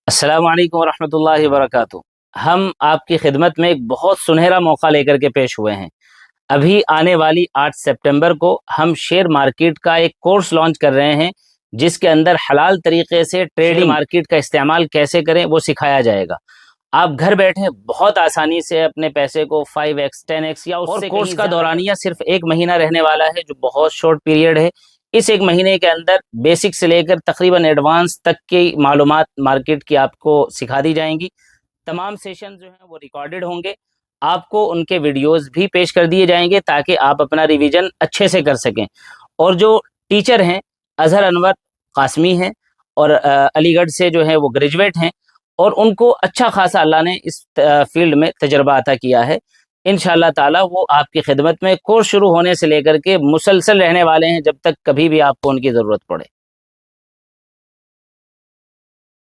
अस्सलामु अलैकुम वरहमतुल्लाहि वबरकातुहू। हम आपकी खिदमत में एक बहुत सुनहरा मौका लेकर के पेश हुए हैं। अभी आने वाली 8 सितंबर को हम शेयर मार्केट का एक कोर्स लॉन्च कर रहे हैं, जिसके अंदर हलाल तरीके से ट्रेडिंग मार्केट का इस्तेमाल कैसे करें वो सिखाया जाएगा। आप घर बैठे बहुत आसानी से अपने पैसे को 5x 10x या उससे कोर्स का दौरानिया सिर्फ 1 महीना रहने वाला है, जो बहुत शॉर्ट पीरियड है। इस 1 महीने के अंदर बेसिक से लेकर तकरीबन एडवांस तक की मालूमात मार्केट की आपको सिखा दी जाएंगी। तमाम सेशन जो हैं वो रिकॉर्डेड होंगे, आपको उनके वीडियोस भी पेश कर दिए जाएंगे ताकि आप अपना रिवीजन अच्छे से कर सकें। और जो टीचर हैं अजहर अनवर कासमी हैं और अलीगढ़ से जो है वो ग्रेजुएट हैं, और उनको अच्छा खासा अल्लाह ने इस फील्ड में तजर्बा अता किया है। इंशाअल्लाह ताला वो आपकी खिदमत में कोर्स शुरू होने से लेकर के मुसलसल रहने वाले हैं, जब तक कभी भी आपको उनकी ज़रूरत पड़े।